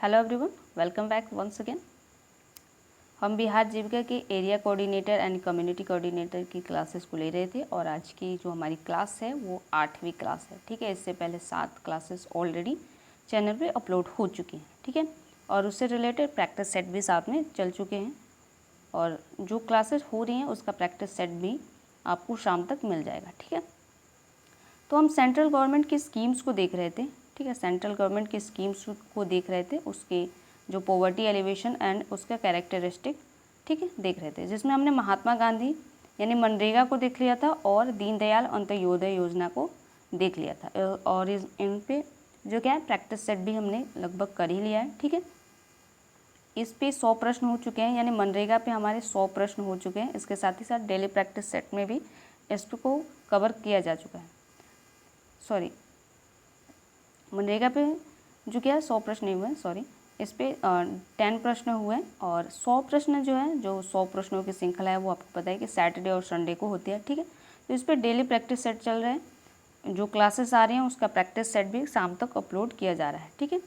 Hello everyone, welcome back once again. हम बिहार जीविका के area coordinator and community coordinator की classes को ले रहे थे और आज की जो हमारी क्लास है वो 8वीं क्लास है। ठीक है, इससे पहले 7 क्लासेस ऑलरेडी चैनल पे अपलोड हो चुकी हैं। ठीक है, और उससे रिलेटेड प्रैक्टिस सेट भी साथ में चल चुके हैं और जो क्लासेस हो रही हैं उसका प्रैक्टिस सेट भी आपको शाम तक मिल जाएगा। ठीक है, तो हम सेंट्रल गवर्नमेंट की स्कीम्स को देख रहे थे। ठीक है, सेंट्रल गवर्नमेंट की स्कीम्स को देख रहे थे, उसके जो पॉवर्टी एलिवेशन एंड उसका कैरेक्टरिस्टिक, ठीक है, देख रहे थे, जिसमें हमने महात्मा गांधी यानी मनरेगा को देख लिया था और दीनदयाल अंत्योदय योजना को देख लिया था। और इन पे जो क्या है प्रैक्टिस सेट भी हमने लगभग कर ही लिया है। ठीक है, इस पे 100 प्रश्न हो चुके हैं, यानी मनरेगा पे हमारे 100 प्रश्न हो चुके हैं। इसके साथ ही साथ डेली प्रैक्टिस सेट में भी इसको कवर किया जा चुका है। सॉरी, मनरेगा पे जो क्या है 100 प्रश्न नहीं हुए, सॉरी, इस पे 10 प्रश्न हुए और 100 प्रश्न जो है, जो 100 प्रश्नों की श्रृंखला है वो आपको पता है कि सैटरडे और संडे को होती है। ठीक है, तो इस पे डेली प्रैक्टिस सेट चल रहे हैं, जो क्लासेस आ रही हैं उसका प्रैक्टिस सेट भी शाम तक अपलोड किया जा रहा है। ठीक है,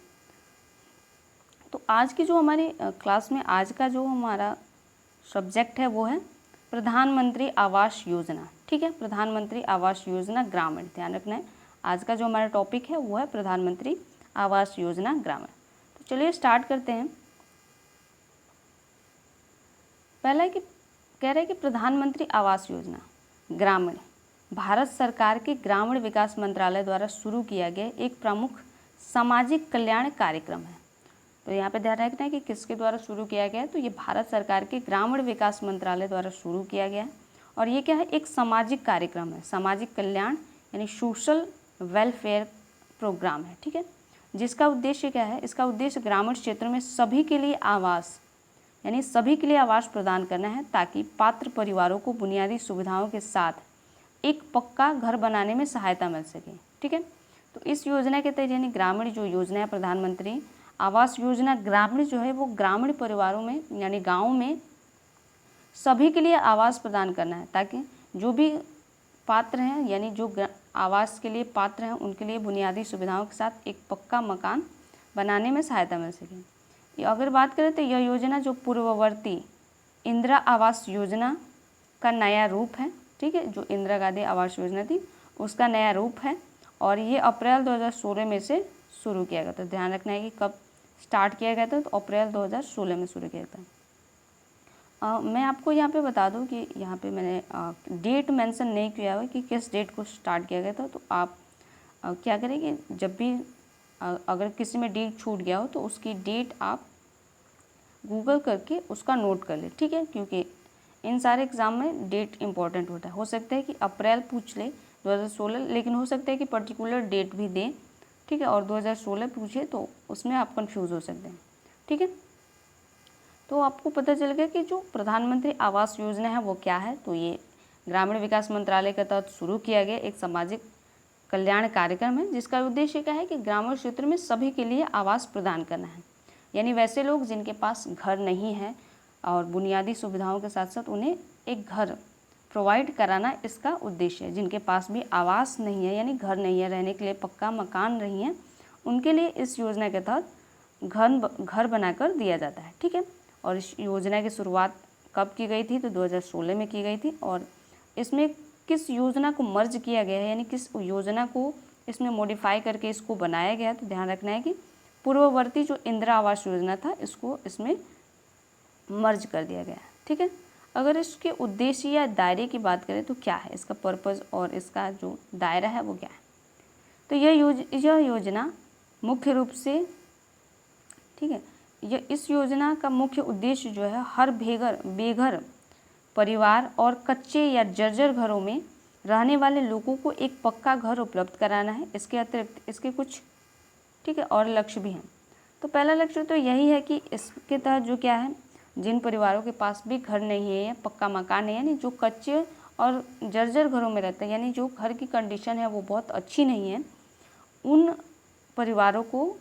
तो आज की जो हमारी क्लास में आज का जो हमारा सब्जेक्ट है वो है प्रधानमंत्री आवास योजना। ठीक है, प्रधानमंत्री आवास योजना ग्रामीण, ध्यान रखना है आज का जो हमारा टॉपिक है वो है प्रधानमंत्री आवास योजना ग्रामीण। तो चलिए स्टार्ट करते हैं। पहला है कि कह रहे हैं कि प्रधानमंत्री आवास योजना ग्रामीण भारत सरकार के ग्रामीण विकास मंत्रालय द्वारा शुरू किया गया एक प्रमुख सामाजिक कल्याण कार्यक्रम है। तो यहाँ पे ध्यान रखना है कि किसके द्वारा शुरू किया गया है, तो ये भारत सरकार के ग्रामीण विकास मंत्रालय द्वारा शुरू किया गया है और ये क्या है, एक सामाजिक कार्यक्रम है, सामाजिक कल्याण यानी सोशल वेलफेयर प्रोग्राम है। ठीक है, जिसका उद्देश्य क्या है, इसका उद्देश्य ग्रामीण क्षेत्रों में सभी के लिए आवास यानी सभी के लिए आवास प्रदान करना है, ताकि पात्र परिवारों को बुनियादी सुविधाओं के साथ एक पक्का घर बनाने में सहायता मिल सके। ठीक है, तो इस योजना के तहत यानी ग्रामीण जो योजना है प्रधानमंत्री आवास योजना ग्रामीण जो है वो ग्रामीण परिवारों में यानी गाँव में सभी के लिए आवास प्रदान करना है, ताकि जो भी पात्र हैं यानी जो आवास के लिए पात्र हैं उनके लिए बुनियादी सुविधाओं के साथ एक पक्का मकान बनाने में सहायता मिल सके। अगर बात करें तो यह योजना जो पूर्ववर्ती इंदिरा आवास योजना का नया रूप है। ठीक है, जो इंदिरा गांधी आवास योजना थी उसका नया रूप है और ये अप्रैल 2016 में से शुरू किया गया था। ध्यान रखना है कि कब स्टार्ट किया गया था, तो अप्रैल 2016 में शुरू किया था। मैं आपको यहाँ पे बता दूँ कि यहाँ पे मैंने डेट मेंशन नहीं किया है कि किस डेट को स्टार्ट किया गया था। तो आप क्या करें कि जब भी अगर किसी में डेट छूट गया हो तो उसकी डेट आप गूगल करके उसका नोट कर ले। ठीक है, क्योंकि इन सारे एग्ज़ाम में डेट इंपॉर्टेंट होता है। हो सकता है कि अप्रैल पूछ ले 2016, लेकिन हो सकता है कि पर्टिकुलर डेट भी दें। ठीक है, और 2016 पूछे तो उसमें आप कंफ्यूज हो सकते हैं। ठीक है, तो आपको पता चल गया कि जो प्रधानमंत्री आवास योजना है वो क्या है। तो ये ग्रामीण विकास मंत्रालय के तहत शुरू किया गया एक सामाजिक कल्याण कार्यक्रम है, जिसका उद्देश्य क्या है कि ग्रामीण क्षेत्र में सभी के लिए आवास प्रदान करना है, यानी वैसे लोग जिनके पास घर नहीं है और बुनियादी सुविधाओं के साथ साथ उन्हें एक घर प्रोवाइड कराना इसका उद्देश्य है। जिनके पास भी आवास नहीं है यानी घर नहीं है, रहने के लिए पक्का मकान नहीं है, उनके लिए इस योजना के तहत घर बनाकर दिया जाता है। ठीक है, और इस योजना की शुरुआत कब की गई थी, तो 2016 में की गई थी। और इसमें किस योजना को मर्ज किया गया है यानी किस योजना को इसमें मॉडिफाई करके इसको बनाया गया है, तो ध्यान रखना है कि पूर्ववर्ती जो इंदिरा आवास योजना था इसको इसमें मर्ज कर दिया गया है। ठीक है, अगर इसके उद्देश्य या दायरे की बात करें तो क्या है इसका पर्पज़ और इसका जो दायरा है वो क्या है, तो यह योजना मुख्य रूप से, ठीक है, यह इस योजना का मुख्य उद्देश्य जो है हर बेघर परिवार और कच्चे या जर्जर घरों में रहने वाले लोगों को एक पक्का घर उपलब्ध कराना है। इसके अतिरिक्त इसके कुछ, ठीक है, और लक्ष्य भी हैं। तो पहला लक्ष्य तो यही है कि इसके तहत जो क्या है, जिन परिवारों के पास भी घर नहीं है या पक्का मकान नहीं है, यानी जो कच्चे और जर्जर घरों में रहते हैं, यानी जो घर की कंडीशन है वो बहुत अच्छी नहीं है, उन परिवारों को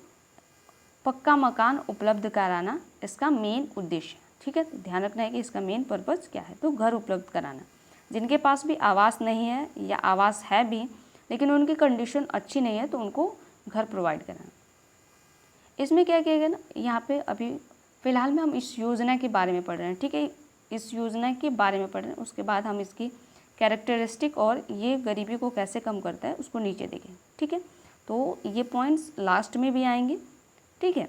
पक्का मकान उपलब्ध कराना इसका मेन उद्देश्य है। ठीक है, ध्यान रखना है कि इसका मेन पर्पज़ क्या है, तो घर उपलब्ध कराना। जिनके पास भी आवास नहीं है या आवास है भी लेकिन उनकी कंडीशन अच्छी नहीं है तो उनको घर प्रोवाइड कराना। इसमें क्या किया गया ना, यहाँ पे अभी फ़िलहाल में हम इस योजना के बारे में पढ़ रहे हैं, ठीक है, इस योजना के बारे में पढ़ रहे हैं। उसके बाद हम इसकी कैरेक्टरिस्टिक और ये गरीबी को कैसे कम करता है उसको नीचे देखें, ठीक है। तो ये पॉइंट्स लास्ट में भी आएंगे, ठीक है,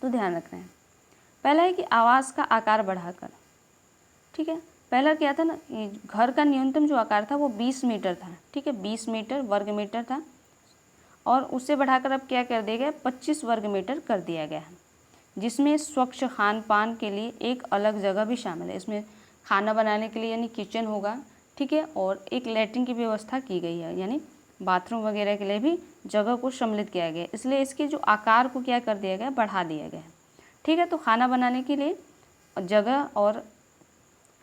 तो ध्यान रखना है। पहला है कि आवास का आकार बढ़ाकर, ठीक है। पहला क्या था ना, ये घर का न्यूनतम जो आकार था वो 20 मीटर था, ठीक है, 20 मीटर वर्ग मीटर था, और उससे बढ़ाकर अब क्या कर दिया गया, 25 वर्ग मीटर कर दिया गया है, जिसमें स्वच्छ खान पान के लिए एक अलग जगह भी शामिल है। इसमें खाना बनाने के लिए यानी किचन होगा, ठीक है, और एक लैट्रिन की व्यवस्था की गई है, यानी बाथरूम वगैरह के लिए भी जगह को सम्मिलित किया गया है। इसलिए इसके जो आकार को क्या कर दिया गया, बढ़ा दिया गया है, ठीक है। तो खाना बनाने के लिए जगह और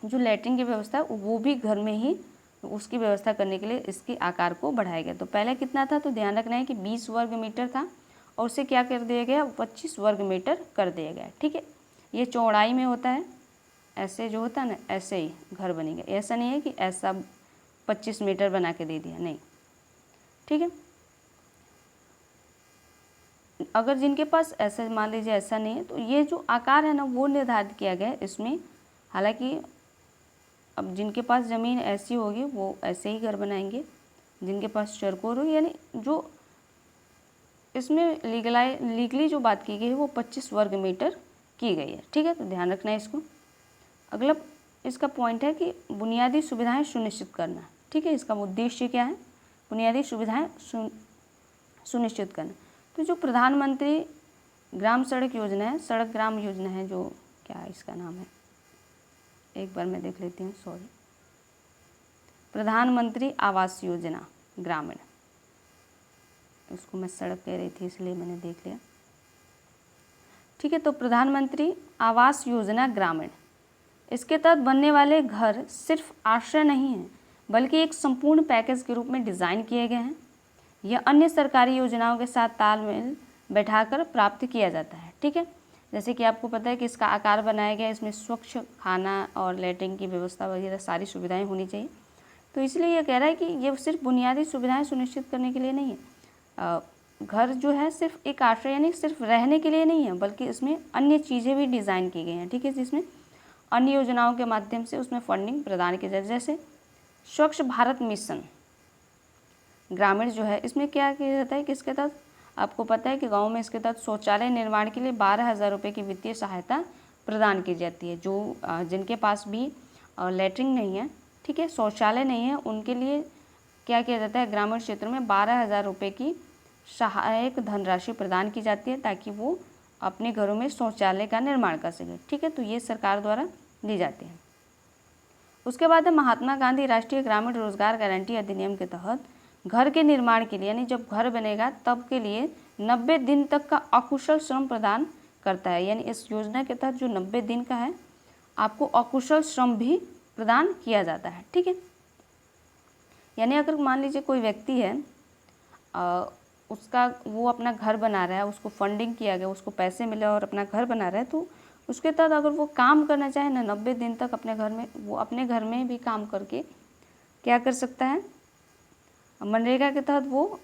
जो लैट्रिन की व्यवस्था वो भी घर में ही उसकी व्यवस्था करने के लिए इसके आकार को बढ़ाया गया। तो पहले कितना था, तो ध्यान रखना है कि 20 वर्ग मीटर था और उसे क्या कर दिया गया, 25 वर्ग मीटर कर दिया गया, ठीक है। ये चौड़ाई में होता है, ऐसे जो होता है ना, ऐसे ही घर बनेगा, ऐसा नहीं है कि ऐसा 25 मीटर बना के दे दिया, नहीं, ठीक है। अगर जिनके पास ऐसा मान लीजिए ऐसा नहीं है, तो ये जो आकार है ना वो निर्धारित किया गया है इसमें। हालांकि अब जिनके पास ज़मीन ऐसी होगी वो ऐसे ही घर बनाएंगे, जिनके पास चरकोर होगी, यानी जो इसमें लीगली जो बात की गई है वो 25 वर्ग मीटर की गई है, ठीक है। तो ध्यान रखना है इसको। अगला इसका पॉइंट है कि बुनियादी सुविधाएं सुनिश्चित करना, ठीक है। इसका उद्देश्य क्या है, बुनियादी सुविधाएं सुनिश्चित करना। तो जो प्रधानमंत्री ग्राम सड़क योजना है, सड़क ग्राम योजना है, जो क्या इसका नाम है, एक बार मैं देख लेती हूँ, सॉरी, प्रधानमंत्री आवास योजना ग्रामीण, उसको मैं सड़क कह रही थी इसलिए मैंने देख लिया, ठीक है। तो प्रधानमंत्री आवास योजना ग्रामीण, इसके तहत बनने वाले घर सिर्फ आश्रय नहीं है बल्कि एक संपूर्ण पैकेज के रूप में डिज़ाइन किए गए हैं। यह अन्य सरकारी योजनाओं के साथ तालमेल बैठाकर प्राप्त किया जाता है, ठीक है। जैसे कि आपको पता है कि इसका आकार बनाया गया, इसमें स्वच्छ खाना और लैट्रिन की व्यवस्था वगैरह सारी सुविधाएं होनी चाहिए। तो इसलिए यह कह रहा है कि ये सिर्फ बुनियादी सुविधाएं सुनिश्चित करने के लिए नहीं है, घर जो है सिर्फ एक आश्रय यानी सिर्फ रहने के लिए नहीं है, बल्कि इसमें अन्य चीज़ें भी डिज़ाइन की गई हैं, ठीक है, जिसमें अन्य योजनाओं के माध्यम से उसमें फंडिंग प्रदान की जाए। जैसे स्वच्छ भारत मिशन ग्रामीण जो है, इसमें क्या किया जाता है कि इसके तहत आपको पता है कि गाँव में इसके तहत शौचालय निर्माण के लिए 12,000 रुपये की वित्तीय सहायता प्रदान की जाती है। जो जिनके पास भी लैट्रिन नहीं है, ठीक है, शौचालय नहीं है, उनके लिए क्या किया जाता है, ग्रामीण क्षेत्रों में 12,000 रुपये की सहायक धनराशि प्रदान की जाती है ताकि वो अपने घरों में शौचालय का निर्माण कर सकें, ठीक है। तो ये सरकार द्वारा दी जाती है। उसके बाद है महात्मा गांधी राष्ट्रीय ग्रामीण रोजगार गारंटी अधिनियम के तहत घर के निर्माण के लिए, यानी जब घर बनेगा तब के लिए 90 दिन तक का अकुशल श्रम प्रदान करता है। यानी इस योजना के तहत जो 90 दिन का है आपको अकुशल श्रम भी प्रदान किया जाता है, ठीक है। यानी अगर मान लीजिए कोई व्यक्ति है, उसका वो अपना घर बना रहा है, उसको फंडिंग किया गया, उसको पैसे मिले और अपना घर बना रहा है, तो उसके तहत अगर वो काम करना चाहे ना 90 दिन तक अपने घर में, वो अपने घर में भी काम करके क्या कर सकता है, मनरेगा के तहत वो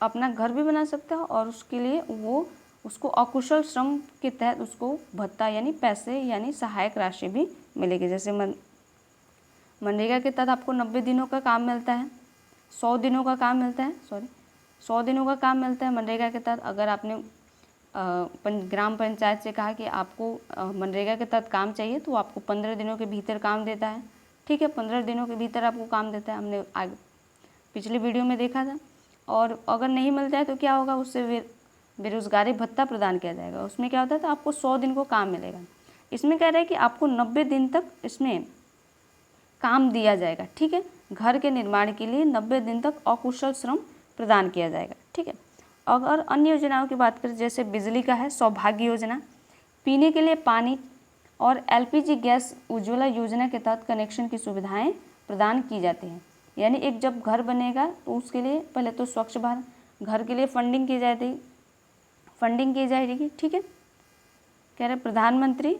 अपना घर भी बना सकता है और उसके लिए वो उसको अकुशल श्रम के तहत उसको भत्ता यानी पैसे यानी सहायक राशि भी मिलेगी। जैसे मनरेगा के तहत आपको 90 दिनों का काम मिलता है, 100 दिनों का काम मिलता है, 100 दिनों का काम मिलता है मनरेगा के तहत। अगर आपने ग्राम पंचायत से कहा कि आपको मनरेगा के तहत काम चाहिए तो आपको 15 दिनों के भीतर काम देता है, ठीक है, 15 दिनों के भीतर आपको काम देता है, हमने पिछले वीडियो में देखा था। और अगर नहीं मिलता है तो क्या होगा, उससे बेरोजगारी भत्ता प्रदान किया जाएगा। उसमें क्या होता है, तो आपको 100 दिन को काम मिलेगा। इसमें कह रहा है कि आपको 90 दिन तक इसमें काम दिया जाएगा, ठीक है। घर के निर्माण के लिए 90 दिन तक अकुशल श्रम प्रदान किया जाएगा, ठीक है। अगर अन्य योजनाओं की बात करें, जैसे बिजली का है सौभाग्य योजना, पीने के लिए पानी और LPG गैस उज्ज्वला योजना के तहत कनेक्शन की सुविधाएं प्रदान की जाती हैं। यानी एक जब घर बनेगा तो उसके लिए पहले तो स्वच्छ भारत घर के लिए फंडिंग की जाएगी, ठीक है। कह रहे प्रधानमंत्री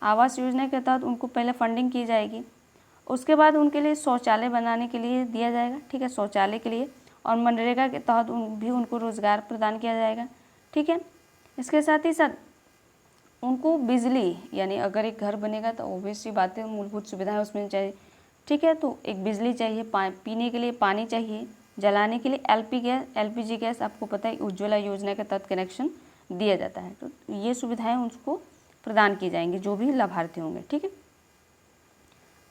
आवास योजना के तहत उनको पहले फंडिंग की जाएगी, उसके बाद उनके लिए शौचालय बनाने के लिए दिया जाएगा, ठीक है, शौचालय के लिए, और मनरेगा के तहत भी उनको रोज़गार प्रदान किया जाएगा, ठीक है। इसके साथ ही साथ उनको बिजली, यानी अगर एक घर बनेगा तो ऑब्वियस सी बात है मूलभूत सुविधाएं उसमें चाहिए, ठीक है। तो एक बिजली चाहिए, पीने के लिए पानी चाहिए, जलाने के लिए एलपीजी गैस, आपको पता है उज्ज्वला योजना के तहत कनेक्शन दिया जाता है। तो ये सुविधाएं उसको प्रदान की जाएंगी जो भी लाभार्थी होंगे, ठीक है।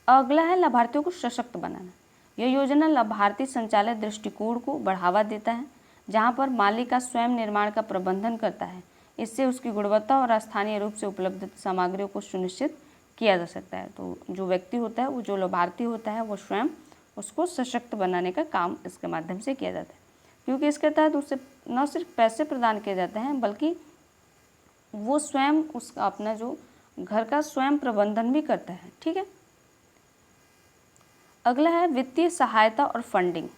अगला है लाभार्थियों को सशक्त बनाना। यह योजना लाभार्थी संचालित दृष्टिकोण को बढ़ावा देता है, जहां पर मालिक का स्वयं निर्माण का प्रबंधन करता है। इससे उसकी गुणवत्ता और स्थानीय रूप से उपलब्ध सामग्रियों को सुनिश्चित किया जा सकता है। तो जो व्यक्ति होता है, वो जो लाभार्थी होता है, वो स्वयं उसको सशक्त बनाने का काम इसके माध्यम से किया जाता है, क्योंकि इसके तहत उससे न सिर्फ पैसे प्रदान किए जाते हैं बल्कि वो स्वयं उसका अपना जो घर का स्वयं प्रबंधन भी करता है, ठीक है। अगला है वित्तीय सहायता और फंडिंग।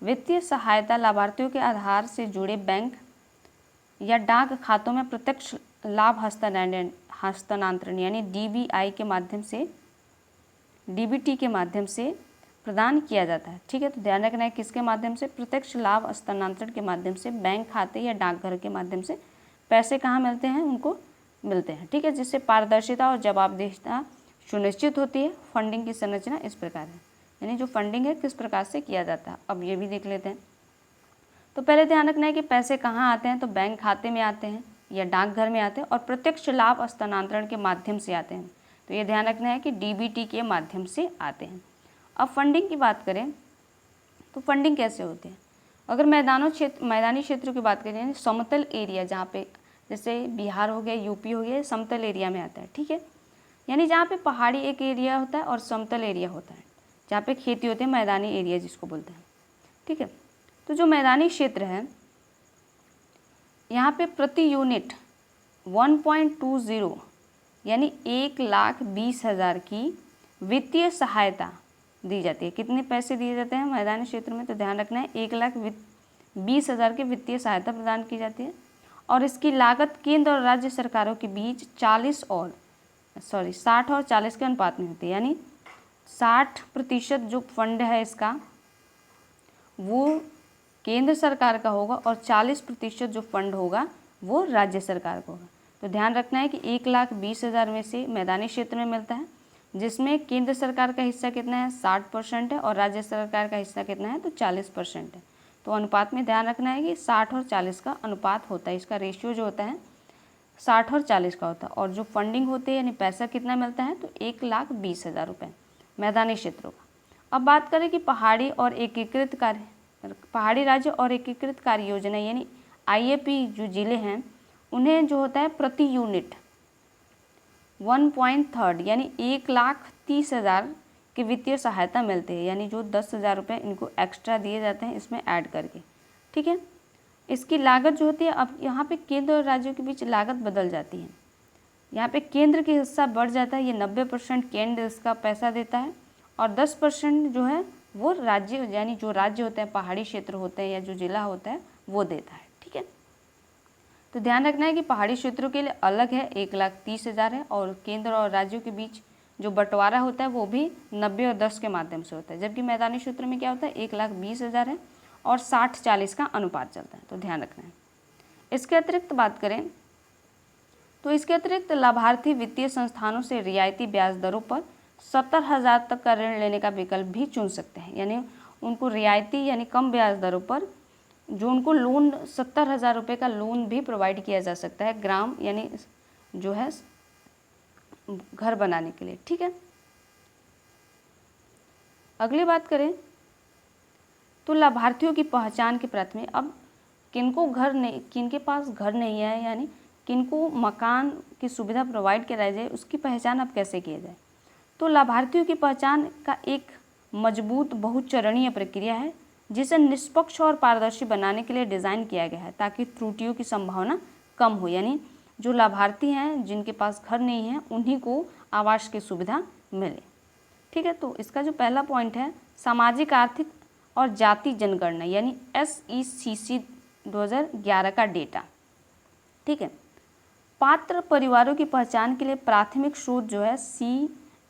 वित्तीय सहायता लाभार्थियों के आधार से जुड़े बैंक या डाक खातों में प्रत्यक्ष लाभ हस्तांतरण यानी डीबीटी के माध्यम से प्रदान किया जाता है, ठीक है। तो ध्यान रखना है किसके माध्यम से, प्रत्यक्ष लाभ हस्तांतरण के माध्यम से बैंक खाते या डाकघर के माध्यम से पैसे कहाँ मिलते हैं, उनको मिलते हैं, ठीक है, जिससे पारदर्शिता और जवाबदेहिता सुनिश्चित होती है। फंडिंग की संरचना इस प्रकार है, यानी जो फंडिंग है किस प्रकार से किया जाता है, अब ये भी देख लेते हैं। तो पहले ध्यान रखना है कि पैसे कहाँ आते हैं, तो बैंक खाते में आते हैं या डाकघर में आते हैं और प्रत्यक्ष लाभ हस्तांतरण के माध्यम से आते हैं। तो ये ध्यान रखना है कि डीबीटी के माध्यम से आते हैं। अब फंडिंग की बात करें तो फंडिंग कैसे होती है, अगर मैदानी क्षेत्रों की बात करें, समतल एरिया जहाँ पे जैसे बिहार हो गया, यूपी हो गया, समतल एरिया में आता है, ठीक है। यानी जहाँ पे पहाड़ी एक एरिया होता है और समतल एरिया होता है, जहाँ पे खेती होती है, मैदानी एरिया जिसको बोलते हैं, ठीक है। तो जो मैदानी क्षेत्र है यहाँ पे प्रति यूनिट 1.20 यानी 1,20,000 की वित्तीय सहायता दी जाती है। कितने पैसे दिए जाते हैं मैदानी क्षेत्र में, तो ध्यान रखना है 1,20,000 की वित्तीय सहायता प्रदान की जाती है। और इसकी लागत केंद्र और राज्य सरकारों के बीच 60 और 40 के अनुपात में होती है, यानी 60% जो फंड है इसका वो केंद्र सरकार का होगा और 40% जो फंड होगा वो राज्य सरकार का होगा। तो ध्यान रखना है कि 1,20,000 में से मैदानी क्षेत्र में मिलता है, जिसमें केंद्र सरकार का हिस्सा कितना है, 60% है, और राज्य सरकार का हिस्सा कितना है, तो 40% है। तो अनुपात में ध्यान रखना है कि 60 और 40 का अनुपात होता है, इसका रेशियो जो होता है 60 और 40 का होता है। और जो फंडिंग होती है यानी पैसा कितना मिलता है, तो 1,20,000 रुपये मैदानी क्षेत्रों का। अब बात करें कि पहाड़ी राज्य और एकीकृत कार्य योजना यानी आईएपी जो जिले हैं उन्हें जो होता है प्रति यूनिट 1.3 यानी 1,30,000 की वित्तीय सहायता मिलती है, यानी जो 10,000 रुपये इनको एक्स्ट्रा दिए जाते हैं इसमें ऐड करके, ठीक है। इसकी लागत जो होती है, अब यहाँ पे केंद्र और राज्यों के बीच लागत बदल जाती है। यहाँ पे केंद्र का हिस्सा बढ़ जाता है, ये 90% केंद्र इसका पैसा देता है और 10% जो है वो राज्य यानी जो राज्य होते हैं, पहाड़ी क्षेत्र होते हैं या जो जिला होता है वो देता है, ठीक है। तो ध्यान रखना है कि पहाड़ी क्षेत्रों के लिए अलग है 1,30,000 है और केंद्र और राज्यों के बीच जो बंटवारा होता है वो भी 90 और 10 के माध्यम से होता है, जबकि मैदानी क्षेत्र में क्या होता है 1,20,000 है और 60-40 का अनुपात चलता है। तो ध्यान रखना है। इसके अतिरिक्त बात करें तो इसके अतिरिक्त लाभार्थी वित्तीय संस्थानों से रियायती ब्याज दरों पर 70,000 तक का ऋण लेने का विकल्प भी चुन सकते हैं, यानी उनको रियायती यानी कम ब्याज दरों पर जो उनको लोन 70,000 रुपये का लोन भी प्रोवाइड किया जा सकता है ग्राम यानी जो है घर बनाने के लिए, ठीक है। अगली बात करें तो लाभार्थियों की पहचान की प्राथमिक, अब किनके पास घर नहीं है यानी किनको मकान की सुविधा प्रोवाइड कराई जाए उसकी पहचान अब कैसे की जाए। तो लाभार्थियों की पहचान का एक मजबूत बहुचरणीय प्रक्रिया है जिसे निष्पक्ष और पारदर्शी बनाने के लिए डिज़ाइन किया गया है ताकि त्रुटियों की संभावना कम हो, यानी जो लाभार्थी हैं जिनके पास घर नहीं है उन्हीं को आवास की सुविधा मिले, ठीक है। तो इसका जो पहला पॉइंट है सामाजिक आर्थिक और जाति जनगणना यानी SECC 2011 का डेटा, ठीक है। पात्र परिवारों की पहचान के लिए प्राथमिक स्रोत जो है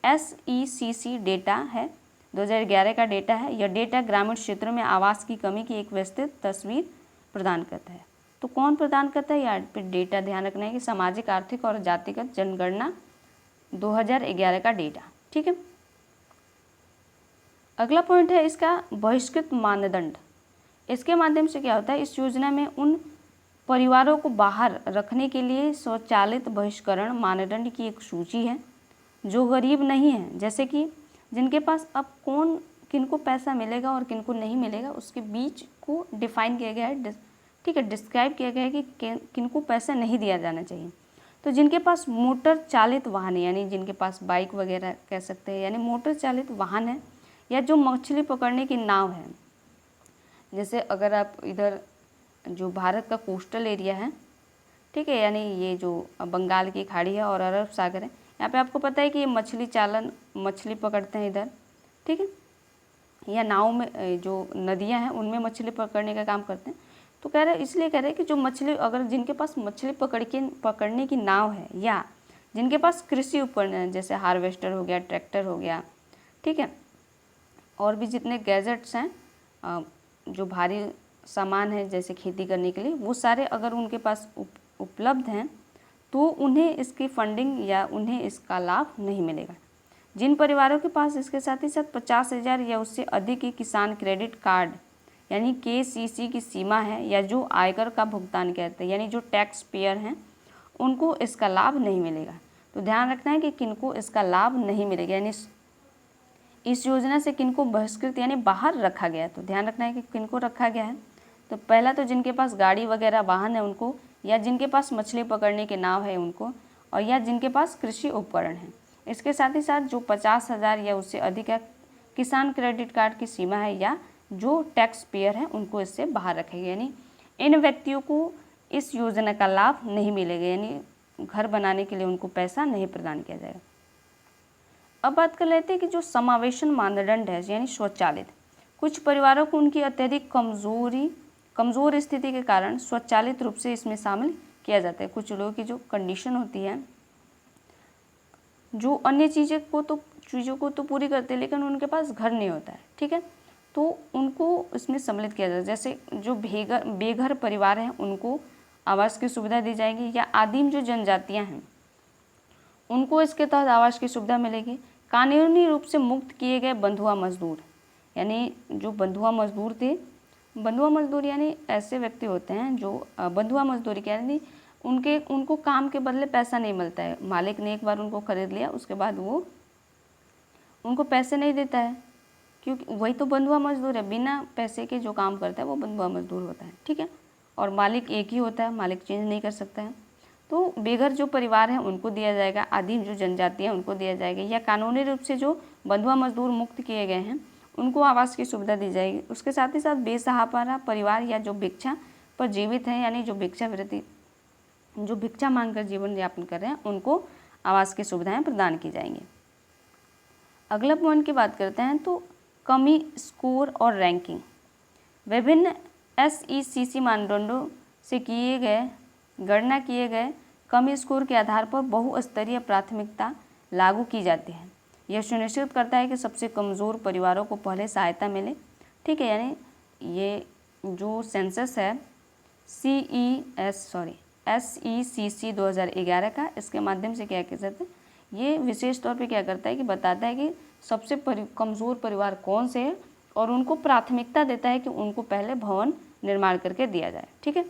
SECC डेटा है, 2011 का डेटा है। यह डेटा ग्रामीण क्षेत्रों में आवास की कमी की एक विस्तृत तस्वीर प्रदान करता है। तो कौन प्रदान करता है? यहाँ पे डेटा ध्यान रखना है कि सामाजिक, आर्थिक और जातिगत जनगणना 2011 का डेटा। ठीक है, अगला पॉइंट है इसका बहिष्कृत मानदंड। इसके माध्यम से क्या होता है, इस योजना में उन परिवारों को बाहर रखने के लिए स्वचालित बहिष्करण मानदंड की एक सूची है जो गरीब नहीं है, जैसे कि जिनके पास अब किनको पैसा मिलेगा और किनको नहीं मिलेगा उसके बीच को डिफाइन किया गया है। ठीक है, डिस्क्राइब किया गया है कि किनको पैसा नहीं दिया जाना चाहिए। तो जिनके पास मोटर चालित वाहन है, यानी जिनके पास बाइक वगैरह कह सकते हैं, यानी मोटर चालित वाहन है, या जो मछली पकड़ने की नाव है, जैसे अगर आप इधर जो भारत का कोस्टल एरिया है, ठीक है, यानी ये जो बंगाल की खाड़ी है और अरब सागर है, यहाँ पे आपको पता है कि ये मछली पकड़ते हैं इधर। ठीक है, या नाव में जो नदियाँ हैं उनमें मछली पकड़ने का काम करते हैं। तो इसलिए कह रहे हैं कि जो मछली, अगर जिनके पास मछली पकड़ने की नाव है, या जिनके पास कृषि उपकरण है, जैसे हार्वेस्टर हो गया, ट्रैक्टर हो गया, ठीक है, और भी जितने गैजेट्स हैं, जो भारी सामान है जैसे खेती करने के लिए, वो सारे अगर उनके पास उपलब्ध हैं तो उन्हें इसकी फंडिंग या उन्हें इसका लाभ नहीं मिलेगा। जिन परिवारों के पास इसके साथ ही साथ 50,000 या उससे अधिक की किसान क्रेडिट कार्ड यानी KCC की सीमा है, या जो आयकर का भुगतान करते हैं, यानी जो टैक्स पेयर हैं, उनको इसका लाभ नहीं मिलेगा। तो ध्यान रखना है कि किनको इसका लाभ नहीं मिलेगा, यानी इस योजना से किनको बहिष्कृत यानी बाहर रखा गया है। तो ध्यान रखना है कि किनको रखा गया है। तो पहला तो जिनके पास गाड़ी वगैरह वाहन है उनको, या जिनके पास मछली पकड़ने के नाव है उनको, और या जिनके पास कृषि उपकरण है। इसके साथ ही साथ जो 50,000 या उससे अधिक है किसान क्रेडिट कार्ड की सीमा है, या जो टैक्स पेयर हैं, उनको इससे बाहर रखेगा, यानी इन व्यक्तियों को इस योजना का लाभ नहीं मिलेगा, यानी घर बनाने के लिए उनको पैसा नहीं प्रदान किया जाएगा। अब बात कर लेते हैं कि जो समावेशन मानदंड है, यानी स्वचालित, कुछ परिवारों को उनकी अत्यधिक कमज़ोर स्थिति के कारण स्वचालित रूप से इसमें शामिल किया जाता है। कुछ लोगों की जो कंडीशन होती है, जो अन्य चीज़ों को तो पूरी करते हैं, लेकिन उनके पास घर नहीं होता है, ठीक है, तो उनको इसमें सम्मिलित किया जाता है। जैसे जो बेघर परिवार हैं उनको आवास की सुविधा दी जाएगी, या आदिम जो जनजातियाँ हैं उनको इसके तहत आवास की सुविधा मिलेगी। कानूनी रूप से मुक्त किए गए बंधुआ मजदूर, यानी जो बंधुआ मजदूर थे, बंधुआ मजदूर यानी ऐसे व्यक्ति होते हैं जो बंधुआ मजदूरी क्या, यानी उनको काम के बदले पैसा नहीं मिलता है। मालिक ने एक बार उनको खरीद लिया, उसके बाद वो उनको पैसे नहीं देता है, क्योंकि वही तो बंधुआ मजदूर है, बिना पैसे के जो काम करता है वो बंधुआ मजदूर होता है, ठीक है, और मालिक एक ही होता है, मालिक चेंज नहीं कर सकता है। तो बेघर जो परिवार हैं उनको दिया जाएगा, आदिम जो जनजाति हैं उनको दिया जाएगा, या कानूनी रूप से जो बंधुआ मजदूर मुक्त किए गए हैं उनको आवास की सुविधा दी जाएगी। उसके साथ ही साथ बेसहारा परिवार या जो भिक्षा पर जीवित हैं, यानी जो भिक्षा मांगकर जीवन यापन कर रहे हैं, उनको आवास की सुविधाएं प्रदान की जाएंगी। अगला पॉइंट की बात करते हैं तो कमी स्कोर और रैंकिंग। विभिन्न SECC मानदंडों से गणना किए गए कमी स्कोर के आधार पर बहुस्तरीय प्राथमिकता लागू की जाती है। यह सुनिश्चित करता है कि सबसे कमज़ोर परिवारों को पहले सहायता मिले, ठीक है, यानी ये जो सेंसस है SECC 2011 का, इसके माध्यम से क्या कह सकते हैं, ये विशेष तौर पे क्या करता है कि बताता है कि सबसे कमज़ोर परिवार कौन से हैं और उनको प्राथमिकता देता है कि उनको पहले भवन निर्माण करके दिया जाए, ठीक है।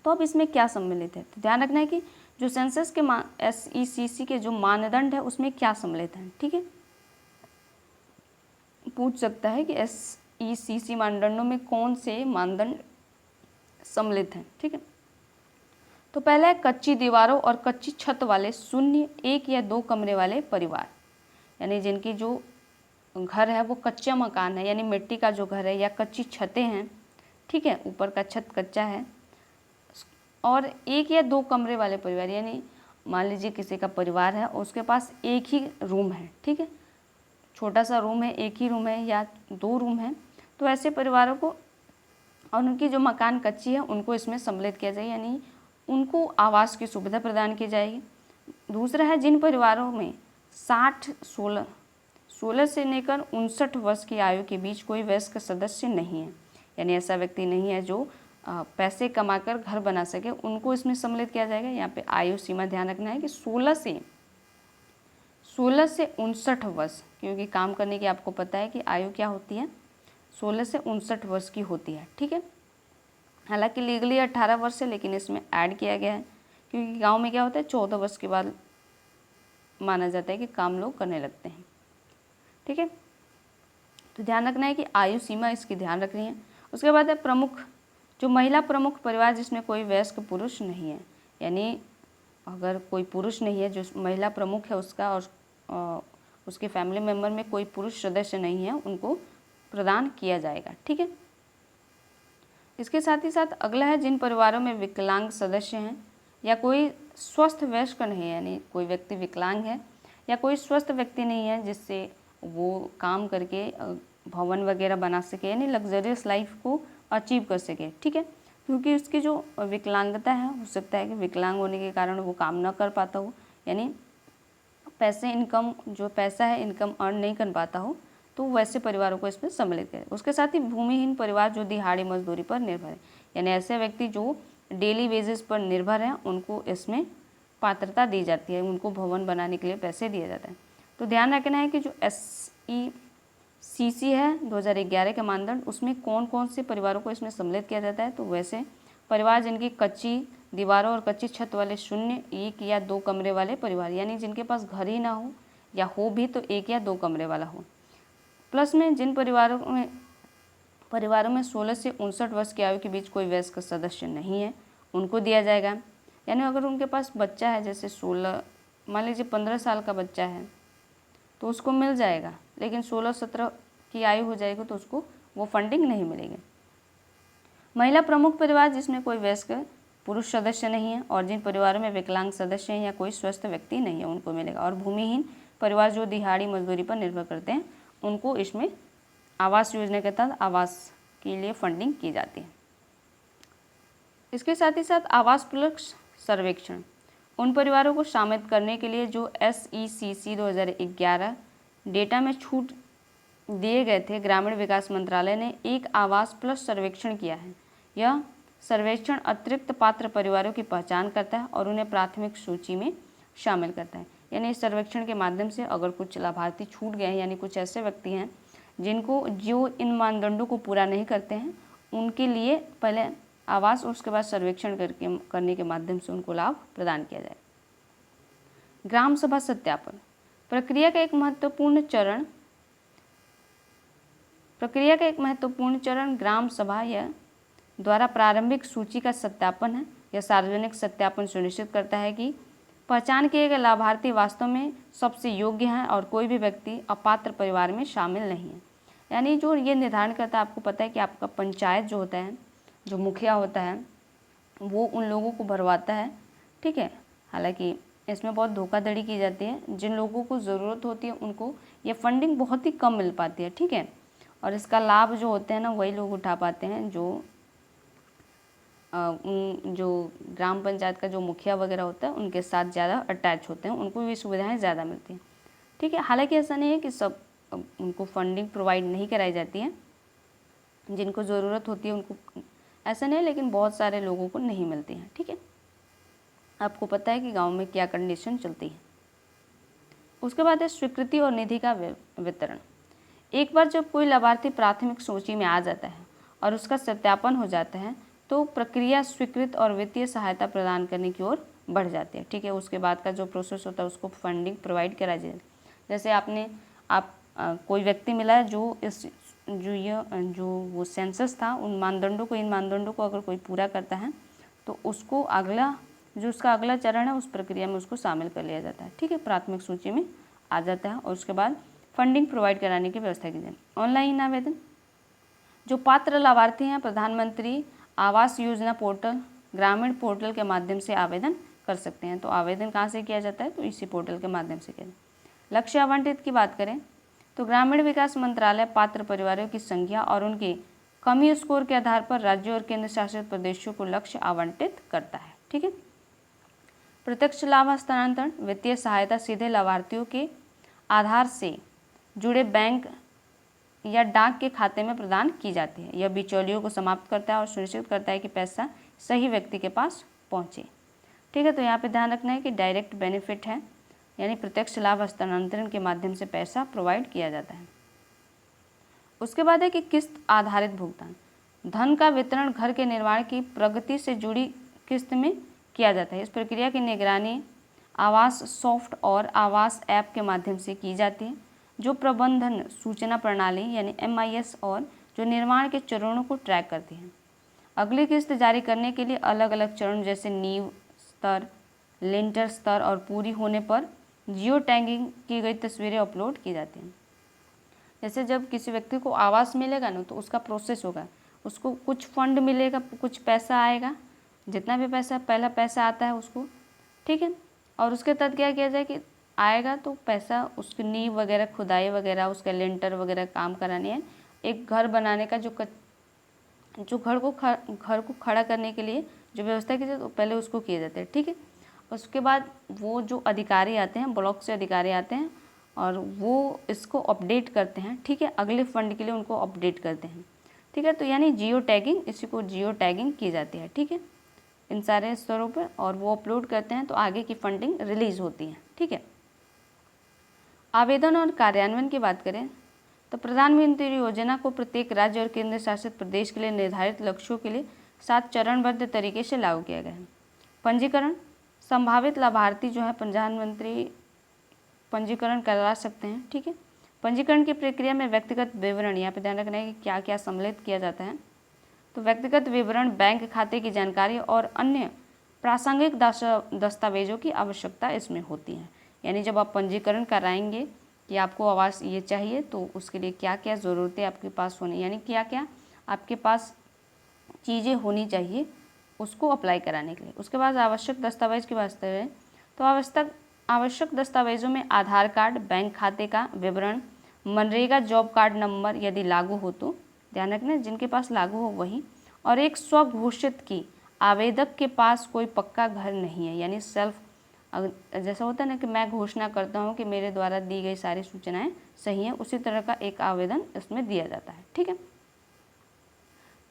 तो अब इसमें क्या सम्मिलित है, तो ध्यान रखना है कि जो सेंसस के SECC के जो मानदंड है उसमें क्या सम्मिलित है, ठीक है। पूछ सकता है कि SECC मानदंडों में कौन से मानदंड सम्मिलित हैं, ठीक है। तो पहला है कच्ची दीवारों और कच्ची छत वाले शून्य 1 या 2 कमरे वाले परिवार, यानी जिनकी जो घर है वो कच्चा मकान है, यानी मिट्टी का जो घर है या कच्ची छतें हैं, ठीक है, ऊपर का छत कच्चा है, और 1 या 2 कमरे वाले परिवार, यानी मान लीजिए किसी का परिवार है उसके पास एक ही रूम है, ठीक है, छोटा सा रूम है, एक ही रूम है या 2 रूम है, तो ऐसे परिवारों को और उनकी जो मकान कच्ची है उनको इसमें सम्मिलित किया जाए, यानी उनको आवास की सुविधा प्रदान की जाएगी। दूसरा है जिन परिवारों में 16 से लेकर 59 वर्ष की आयु के बीच कोई वयस्क सदस्य नहीं है, यानी ऐसा व्यक्ति नहीं है जो पैसे कमाकर घर बना सके उनको इसमें सम्मिलित किया जाएगा। यहाँ पे आयु सीमा ध्यान रखना है कि 16 से 59 वर्ष, क्योंकि काम करने की आपको पता है कि आयु क्या होती है, 16 से 59 वर्ष की होती है। ठीक है, हालांकि लीगली 18 वर्ष है, लेकिन इसमें ऐड किया गया है क्योंकि गांव में क्या होता है 14 वर्ष के बाद माना जाता है कि काम लोग करने लगते हैं। ठीक है, तो ध्यान रखना है कि आयु सीमा इसकी ध्यान रखनी है। उसके बाद है प्रमुख, जो महिला प्रमुख परिवार जिसमें कोई वयस्क पुरुष नहीं है, यानी अगर कोई पुरुष नहीं है, जो महिला प्रमुख है उसका और उसके फैमिली मेम्बर में कोई पुरुष सदस्य नहीं है, उनको प्रदान किया जाएगा। ठीक है, इसके साथ ही साथ अगला है जिन परिवारों में विकलांग सदस्य हैं या कोई स्वस्थ वयस्क नहीं है, यानी कोई व्यक्ति विकलांग है या कोई स्वस्थ व्यक्ति नहीं है जिससे वो काम करके भवन वगैरह बना सके, यानी लग्जरियस लाइफ को अचीव कर सके। ठीक है, क्योंकि उसकी जो विकलांगता है, हो सकता है कि विकलांग होने के कारण वो काम न कर पाता हो, यानी जो पैसा है इनकम अर्न नहीं कर पाता हो, तो वैसे परिवारों को इसमें सम्मिलित करें। उसके साथ ही भूमिहीन परिवार जो दिहाड़ी मजदूरी पर निर्भर है, यानी ऐसे व्यक्ति जो डेली बेसिस पर निर्भर हैं, उनको इसमें पात्रता दी जाती है, उनको भवन बनाने के लिए पैसे दिया जाता है। तो ध्यान रखना है कि जो SECC है 2011 के मानदंड, उसमें कौन कौन से परिवारों को इसमें सम्मिलित किया जाता है। तो वैसे परिवार जिनकी कच्ची दीवारों और कच्ची छत वाले शून्य 1 या 2 कमरे वाले परिवार, यानी जिनके पास घर ही ना हो या हो भी तो 1 या 2 कमरे वाला हो। प्लस में जिन परिवारों में 16 से 59 वर्ष की आयु के बीच कोई वयस्क सदस्य नहीं है, उनको दिया जाएगा। यानी अगर उनके पास बच्चा है, जैसे 16, मान लीजिए 15 साल का बच्चा है तो उसको मिल जाएगा, लेकिन 16-17 की आयु हो जाएगी तो उसको वो फंडिंग नहीं मिलेगी। महिला प्रमुख परिवार जिसमें कोई वयस्क पुरुष सदस्य नहीं है और जिन परिवारों में विकलांग सदस्य हैं या कोई स्वस्थ व्यक्ति नहीं है, उनको मिलेगा। और भूमिहीन परिवार जो दिहाड़ी मजदूरी पर निर्भर करते हैं, उनको इसमें आवास योजना के तहत आवास के लिए फंडिंग की जाती है। इसके साथ ही साथ आवास प्लस सर्वेक्षण, उन परिवारों को शामिल करने के लिए जो SECC 2011 डेटा में छूट दिए गए थे, ग्रामीण विकास मंत्रालय ने एक आवास प्लस सर्वेक्षण किया है। यह सर्वेक्षण अतिरिक्त पात्र परिवारों की पहचान करता है और उन्हें प्राथमिक सूची में शामिल करता है। यानी इस सर्वेक्षण के माध्यम से अगर कुछ लाभार्थी छूट गए हैं, यानी कुछ ऐसे व्यक्ति हैं जो इन मानदंडों को पूरा नहीं करते हैं, उनके लिए पहले आवास और उसके बाद सर्वेक्षण करने के माध्यम से उनको लाभ प्रदान किया जाए। ग्राम सभा सत्यापन प्रक्रिया का एक महत्वपूर्ण चरण ग्राम सभा द्वारा प्रारंभिक सूची का सत्यापन है। यह सार्वजनिक सत्यापन सुनिश्चित करता है कि पहचान किए गए लाभार्थी वास्तव में सबसे योग्य हैं और कोई भी व्यक्ति अपात्र परिवार में शामिल नहीं है। यानी जो ये निर्धारण करता है, आपको पता है कि आपका पंचायत जो होता है, जो मुखिया होता है, वो उन लोगों को भरवाता है। ठीक है, हालांकि इसमें बहुत धोखाधड़ी की जाती है। जिन लोगों को ज़रूरत होती है उनको ये फंडिंग बहुत ही कम मिल पाती है। ठीक है, और इसका लाभ जो होते हैं ना, वही लोग उठा पाते हैं जो ग्राम पंचायत का जो मुखिया वगैरह होता है उनके साथ ज़्यादा अटैच होते हैं, उनको भी सुविधाएं ज़्यादा मिलती हैं। ठीक है, हालांकि ऐसा नहीं है कि सब उनको फंडिंग प्रोवाइड नहीं कराई जाती है, जिनको ज़रूरत होती है उनको, ऐसा नहीं है, लेकिन बहुत सारे लोगों को नहीं मिलती हैं। ठीक है, आपको पता है कि गांव में क्या कंडीशन चलती है। उसके बाद है स्वीकृति और निधि का वितरण। एक बार जब कोई लाभार्थी प्राथमिक सूची में आ जाता है और उसका सत्यापन हो जाता है, तो प्रक्रिया स्वीकृत और वित्तीय सहायता प्रदान करने की ओर बढ़ जाती है। ठीक है, उसके बाद का जो प्रोसेस होता है उसको फंडिंग प्रोवाइड कराई जाती है। जैसे कोई व्यक्ति मिला है जो वो सेंसस था, इन मानदंडों को अगर कोई पूरा करता है तो उसको उसका अगला चरण है, उस प्रक्रिया में उसको शामिल कर लिया जाता है। ठीक है, प्राथमिक सूची में आ जाता है और उसके बाद फंडिंग प्रोवाइड कराने की व्यवस्था की जाए। ऑनलाइन आवेदन, जो पात्र लाभार्थी हैं प्रधानमंत्री आवास योजना पोर्टल, ग्रामीण पोर्टल के माध्यम से आवेदन कर सकते हैं। तो आवेदन कहाँ से किया जाता है, तो इसी पोर्टल के माध्यम से किया जाता है। लक्ष्य आवंटित की बात करें तो ग्रामीण विकास मंत्रालय पात्र परिवारों की संख्या और उनके कमी स्कोर के आधार पर राज्यों और केंद्र शासित प्रदेशों को लक्ष्य आवंटित करता है। ठीक है, प्रत्यक्ष लाभ हस्तांतरण, वित्तीय सहायता सीधे लाभार्थियों के आधार से जुड़े बैंक या डाक के खाते में प्रदान की जाती है। यह बिचौलियों को समाप्त करता है और सुनिश्चित करता है कि पैसा सही व्यक्ति के पास पहुंचे। ठीक है, तो यहाँ पे ध्यान रखना है कि डायरेक्ट बेनिफिट है, यानी प्रत्यक्ष लाभ हस्तांतरण के माध्यम से पैसा प्रोवाइड किया जाता है। उसके बाद है कि किस्त आधारित भुगतान। धन का वितरण घर के निर्माण की प्रगति से जुड़ी किस्त में किया जाता है। इस प्रक्रिया की निगरानी आवास सॉफ्ट और आवास ऐप के माध्यम से की जाती है, जो प्रबंधन सूचना प्रणाली यानी MIS और जो निर्माण के चरणों को ट्रैक करती है। अगली किस्त जारी करने के लिए अलग अलग चरण जैसे नींव स्तर, लिंटर स्तर और पूरी होने पर जियो टैगिंग की गई तस्वीरें अपलोड की जाती हैं। जैसे जब किसी व्यक्ति को आवास मिलेगा ना, तो उसका प्रोसेस होगा, उसको कुछ फंड मिलेगा, कुछ पैसा आएगा, जितना भी पैसा पहला पैसा आता है उसको, ठीक है, और उसके तहत क्या किया जाए कि आएगा तो पैसा उसकी नींव वगैरह खुदाई वगैरह उसका लेंटर वगैरह काम करानी है। एक घर बनाने का जो घर को खड़ा करने के लिए जो व्यवस्था की जाती है, तो पहले उसको किए जाते हैं। ठीक है, उसके बाद वो जो अधिकारी आते हैं, ब्लॉक से अधिकारी आते हैं और वो इसको अपडेट करते हैं। ठीक है, अगले फंड के लिए उनको अपडेट करते हैं। ठीक है, तो यानी जियो टैगिंग, इसी को जियो टैगिंग की जाती है। ठीक है, इन सारे स्तरों पर, और वो अपलोड करते हैं तो आगे की फंडिंग रिलीज होती है। ठीक है, आवेदन और कार्यान्वयन की बात करें तो प्रधानमंत्री योजना को प्रत्येक राज्य और केंद्र शासित प्रदेश के लिए निर्धारित लक्ष्यों के लिए 7 चरणबद्ध तरीके से लागू किया गया है। पंजीकरण, संभावित लाभार्थी जो है प्रधानमंत्री पंजीकरण करवा सकते हैं। ठीक है, पंजीकरण की प्रक्रिया में व्यक्तिगत विवरण, यहाँ पे ध्यान रखना है कि क्या क्या सम्मिलित किया जाता है। तो व्यक्तिगत विवरण, बैंक खाते की जानकारी और अन्य प्रासंगिक दस्तावेजों की आवश्यकता इसमें होती है। यानी जब आप पंजीकरण कराएंगे कि आपको आवास ये चाहिए, तो उसके लिए क्या क्या ज़रूरतें आपके पास होनी, यानी क्या क्या आपके पास चीज़ें होनी चाहिए उसको अप्लाई कराने के लिए। उसके बाद आवश्यक दस्तावेज की बात करें तो आवश्यक दस्तावेजों में आधार कार्ड, बैंक खाते का विवरण, मनरेगा जॉब कार्ड नंबर यदि लागू हो तो, ध्यान रखना जिनके पास लागू हो वही, और एक स्वघोषित की आवेदक के पास कोई पक्का घर नहीं है, यानी सेल्फ, जैसा होता है ना कि मैं घोषणा करता हूँ कि मेरे द्वारा दी गई सारी सूचनाएं सही हैं, उसी तरह का एक आवेदन इसमें दिया जाता है। ठीक है,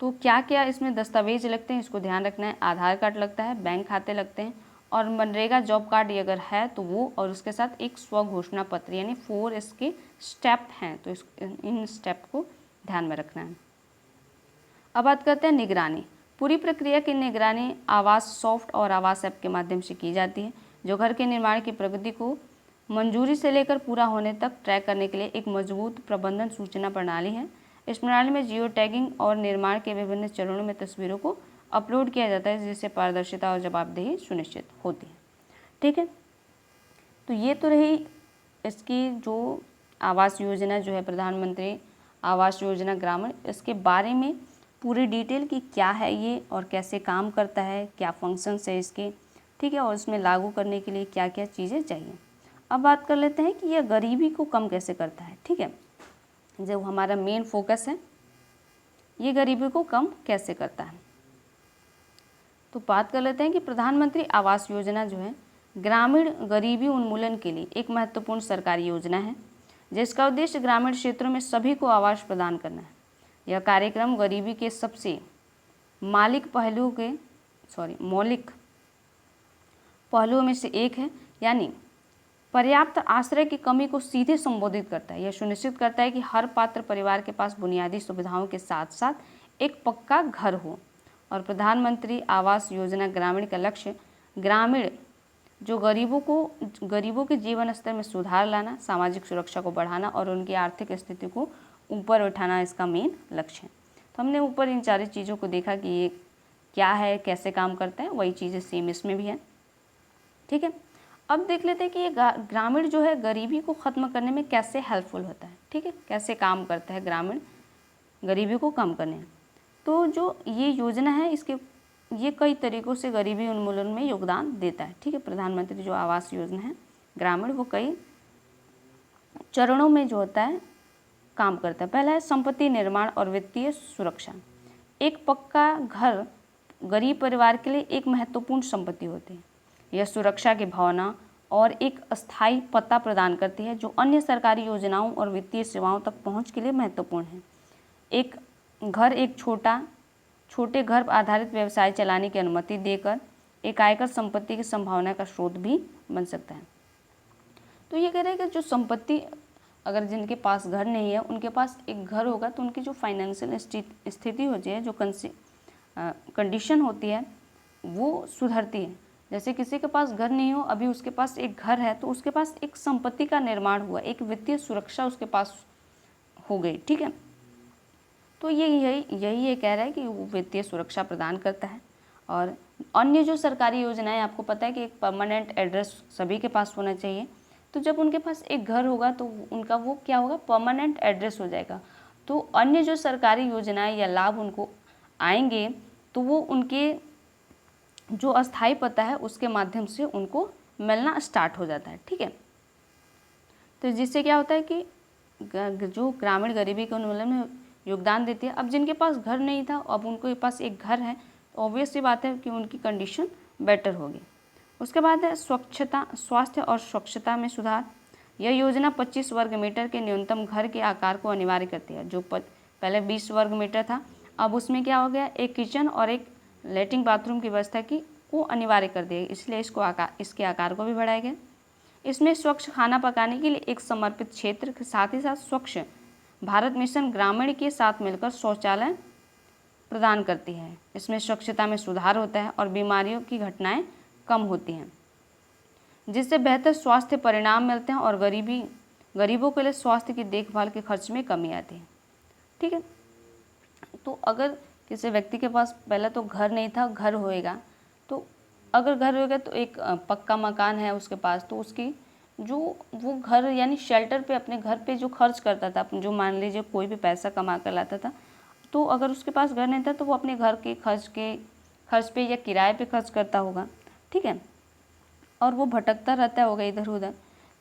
तो क्या क्या इसमें दस्तावेज लगते हैं इसको ध्यान रखना है। आधार कार्ड लगता है, बैंक खाते लगते हैं, और मनरेगा जॉब कार्ड अगर है तो वो, और उसके साथ एक स्वघोषणा पत्र, यानी 4 इसके स्टेप हैं, तो इन स्टेप को ध्यान में रखना है। अब बात करते हैं निगरानी। पूरी प्रक्रिया की निगरानी आवास सॉफ्ट और आवास ऐप के माध्यम से की जाती है, जो घर के निर्माण की प्रगति को मंजूरी से लेकर पूरा होने तक ट्रैक करने के लिए एक मजबूत प्रबंधन सूचना प्रणाली है। इस प्रणाली में जियो टैगिंग और निर्माण के विभिन्न चरणों में तस्वीरों को अपलोड किया जाता है, जिससे पारदर्शिता और जवाबदेही सुनिश्चित होती है। ठीक है, तो ये तो रही इसकी जो आवास योजना जो है प्रधानमंत्री आवास योजना ग्रामीण, इसके बारे में पूरी डिटेल की क्या है ये और कैसे काम करता है, क्या फंक्शंस है इसके। ठीक है, और इसमें लागू करने के लिए क्या क्या चीज़ें चाहिए। अब बात कर लेते हैं कि यह गरीबी को कम कैसे करता है। ठीक है, जो हमारा मेन फोकस है, ये गरीबी को कम कैसे करता है। तो बात कर लेते हैं कि प्रधानमंत्री आवास योजना जो है ग्रामीण गरीबी उन्मूलन के लिए एक महत्वपूर्ण सरकारी योजना है, जिसका उद्देश्य ग्रामीण क्षेत्रों में सभी को आवास प्रदान करना है। यह कार्यक्रम गरीबी के सबसे मौलिक पहलुओं में से एक है, यानी पर्याप्त आश्रय की कमी को सीधे संबोधित करता है। यह सुनिश्चित करता है कि हर पात्र परिवार के पास बुनियादी सुविधाओं के साथ साथ एक पक्का घर हो। और प्रधानमंत्री आवास योजना ग्रामीण का लक्ष्य ग्रामीण जो गरीबों के जीवन स्तर में सुधार लाना, सामाजिक सुरक्षा को बढ़ाना और उनकी आर्थिक स्थिति को ऊपर उठाना इसका मेन लक्ष्य है। तो हमने ऊपर इन सारी चीज़ों को देखा कि ये क्या है, कैसे काम करते हैं, वही चीज़ें सेम इसमें भी है। ठीक है, अब देख लेते हैं कि ये ग्रामीण जो है गरीबी को ख़त्म करने में कैसे हेल्पफुल होता है। ठीक है, कैसे काम करता है ग्रामीण गरीबी को कम करने में। तो जो ये योजना है ये कई तरीक़ों से गरीबी उन्मूलन में योगदान देता है। ठीक है, प्रधानमंत्री जो आवास योजना है ग्रामीण वो कई चरणों में जो होता है काम करता है। पहला है संपत्ति निर्माण और वित्तीय सुरक्षा। एक पक्का घर गरीब परिवार के लिए एक महत्वपूर्ण संपत्ति होती है। यह सुरक्षा की भावना और एक अस्थायी पता प्रदान करती है जो अन्य सरकारी योजनाओं और वित्तीय सेवाओं तक पहुंच के लिए महत्वपूर्ण है। एक घर एक छोटे घर आधारित व्यवसाय चलाने की अनुमति देकर एक आयकर संपत्ति की संभावना का स्रोत भी बन सकता है। तो ये कह रहे हैं कि जो संपत्ति अगर जिनके पास घर नहीं है उनके पास एक घर होगा तो उनकी जो फाइनेंशियल स्थिति होती है, जो कंडीशन होती है वो सुधरती है। जैसे किसी के पास घर नहीं हो, अभी उसके पास एक घर है, तो उसके पास एक संपत्ति का निर्माण हुआ, एक वित्तीय सुरक्षा उसके पास हो गई। ठीक है, तो यही कह रहा है कि वो वित्तीय सुरक्षा प्रदान करता है। और अन्य जो सरकारी योजनाएं, आपको पता है कि एक परमानेंट एड्रेस सभी के पास होना चाहिए। तो जब उनके पास एक घर होगा तो उनका वो क्या होगा, परमानेंट एड्रेस हो जाएगा। तो अन्य जो सरकारी योजनाएं या लाभ उनको आएंगे तो वो उनके जो अस्थायी पता है उसके माध्यम से उनको मिलना स्टार्ट हो जाता है। ठीक है, तो जिससे क्या होता है कि जो ग्रामीण गरीबी के उन्मूलन में योगदान देती है। अब जिनके पास घर नहीं था, अब उनके पास एक घर है, तो ऑब्वियस सी बात है कि उनकी कंडीशन बेटर होगी। उसके बाद है स्वच्छता, स्वास्थ्य और स्वच्छता में सुधार। यह योजना 25 वर्ग मीटर के न्यूनतम घर के आकार को अनिवार्य करती है। जो पहले 20 वर्ग मीटर था, अब उसमें क्या हो गया, एक किचन और एक लेटरिन बाथरूम की व्यवस्था की को अनिवार्य कर दिया, इसलिए इसके आकार को भी बढ़ाया गया। इसमें स्वच्छ खाना पकाने के लिए एक समर्पित क्षेत्र के साथ ही साथ स्वच्छ भारत मिशन ग्रामीण के साथ मिलकर शौचालय प्रदान करती है। इसमें स्वच्छता में सुधार होता है और बीमारियों की घटनाएं कम होती हैं, जिससे बेहतर स्वास्थ्य परिणाम मिलते हैं और गरीबों के लिए स्वास्थ्य की देखभाल के खर्च में कमी आती है। ठीक है, तो अगर किसी व्यक्ति के पास पहले तो घर नहीं था, घर होएगा, तो अगर घर होएगा तो एक पक्का मकान है उसके पास, तो उसकी जो वो घर यानी शेल्टर पे, अपने घर पे जो खर्च करता था, जो मान लीजिए कोई भी पैसा कमा कर लाता था, तो अगर उसके पास घर नहीं था तो वो अपने घर के खर्च पे या किराए पे खर्च करता होगा। ठीक है, और वो भटकता रहता होगा इधर उधर,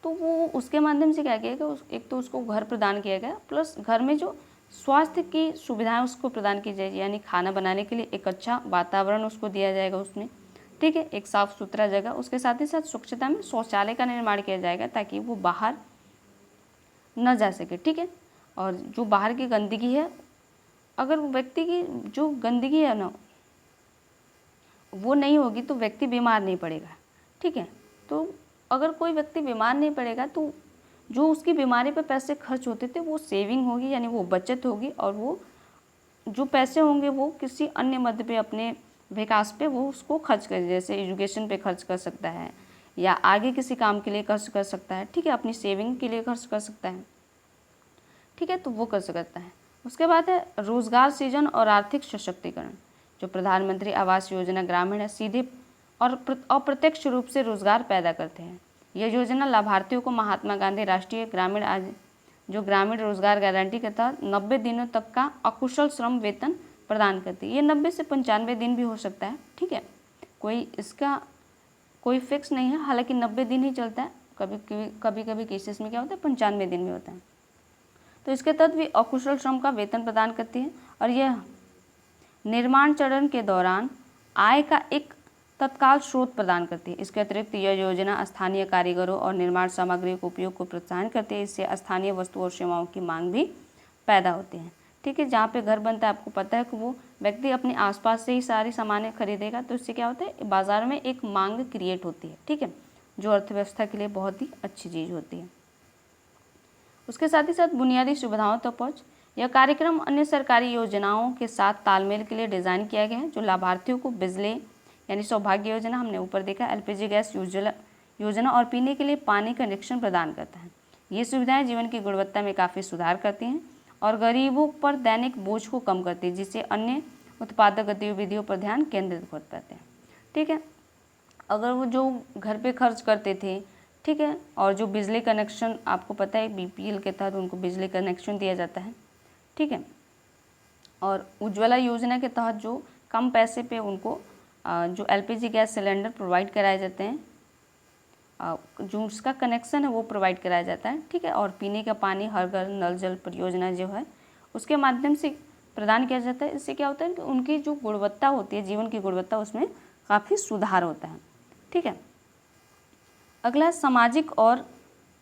तो वो उसके माध्यम से क्या किया गया, एक तो उसको घर प्रदान किया गया, प्लस घर में जो स्वास्थ्य की सुविधाएं उसको प्रदान की जाएगी, यानी खाना बनाने के लिए एक अच्छा वातावरण उसको दिया जाएगा उसमें। ठीक है, एक साफ़ सुथरा जगह, उसके साथ ही साथ स्वच्छता में शौचालय का निर्माण किया जाएगा ताकि वो बाहर न जा सके। ठीक है, और जो बाहर की गंदगी है, अगर व्यक्ति की जो गंदगी है ना वो नहीं होगी तो व्यक्ति बीमार नहीं पड़ेगा। ठीक है, तो अगर कोई व्यक्ति बीमार नहीं पड़ेगा तो जो उसकी बीमारी पर पैसे खर्च होते थे वो सेविंग होगी, यानी वो बचत होगी, और वो जो पैसे होंगे वो किसी अन्य मद पे, अपने विकास पे वो उसको खर्च कर, जैसे एजुकेशन पे खर्च कर सकता है या आगे किसी काम के लिए खर्च कर सकता है। ठीक है, अपनी सेविंग के लिए खर्च कर सकता है। ठीक है, तो वो कर सकता है। उसके बाद है रोजगार सृजन और आर्थिक सशक्तिकरण। जो प्रधानमंत्री आवास योजना ग्रामीण है, सीधे और अप्रत्यक्ष रूप से रोजगार पैदा करते हैं। यह योजना लाभार्थियों को महात्मा गांधी राष्ट्रीय ग्रामीण रोजगार गारंटी के तहत 90 दिनों तक का अकुशल श्रम वेतन प्रदान करती है। ये 90 से 95 दिन भी हो सकता है। ठीक है, इसका कोई फिक्स नहीं है, हालांकि 90 दिन ही चलता है, कभी केसेस में क्या होता है 95 दिन में होता है। तो इसके तहत भी अकुशल श्रम का वेतन प्रदान करती है, और यह निर्माण चरण के दौरान आय का एक तत्काल स्रोत प्रदान करती है। इसके अतिरिक्त यह योजना स्थानीय कारीगरों और निर्माण सामग्री के उपयोग को प्रोत्साहन करती है। इससे स्थानीय वस्तुओं और सेवाओं की मांग भी पैदा होती है। ठीक है, जहाँ पे घर बनता है आपको पता है कि वो व्यक्ति अपने आसपास से ही सारी सामानें खरीदेगा, तो इससे क्या होता है, बाजार में एक मांग क्रिएट होती है। ठीक है, जो अर्थव्यवस्था के लिए बहुत ही अच्छी चीज़ होती है। उसके साथ ही साथ बुनियादी सुविधाओं तक पहुँच। यह कार्यक्रम अन्य सरकारी योजनाओं के साथ तालमेल के लिए डिज़ाइन किया गया है, जो लाभार्थियों को बिजली यानी सौभाग्य योजना हमने ऊपर देखा, एलपीजी गैस योजना और पीने के लिए पानी कनेक्शन प्रदान करता है। ये सुविधाएं जीवन की गुणवत्ता में काफ़ी सुधार करती हैं और गरीबों पर दैनिक बोझ को कम करती है, जिससे अन्य उत्पादक गतिविधियों पर ध्यान केंद्रित कर पाते हैं। ठीक है, अगर वो जो घर पे खर्च करते थे, ठीक है, और जो बिजली कनेक्शन आपको पता है बीपीएल के तहत उनको बिजली कनेक्शन दिया जाता है। ठीक है, और उज्ज्वला योजना के तहत जो कम पैसे पे उनको जो एलपीजी गैस सिलेंडर प्रोवाइड कराए जाते हैं, जो उसका कनेक्शन है वो प्रोवाइड कराया जाता है। ठीक है, और पीने का पानी हर घर नल जल परियोजना जो है उसके माध्यम से प्रदान किया जाता है। इससे क्या होता है कि उनकी जो गुणवत्ता होती है, जीवन की गुणवत्ता, उसमें काफ़ी सुधार होता है। ठीक है, अगला है सामाजिक और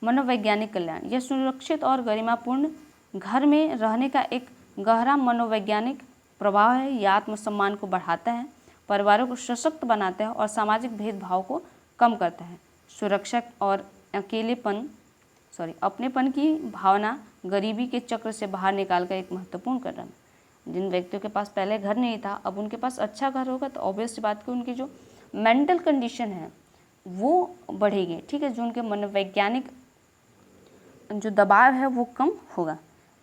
मनोवैज्ञानिक कल्याण। यह सुरक्षित और गरिमापूर्ण घर में रहने का एक गहरा मनोवैज्ञानिक प्रभाव है। यह आत्मसम्मान को बढ़ाता है, परिवारों को सशक्त बनाता है और सामाजिक भेदभाव को कम करता है। सुरक्षा और अपनेपन की भावना गरीबी के चक्र से बाहर निकाल कर एक महत्वपूर्ण कदम है। जिन व्यक्तियों के पास पहले घर नहीं था, अब उनके पास अच्छा घर होगा तो ऑब्वियस बात कि उनकी जो मेंटल कंडीशन है वो बढ़ेगी, ठीक है। जो उनके मनोवैज्ञानिक जो दबाव है वो कम होगा।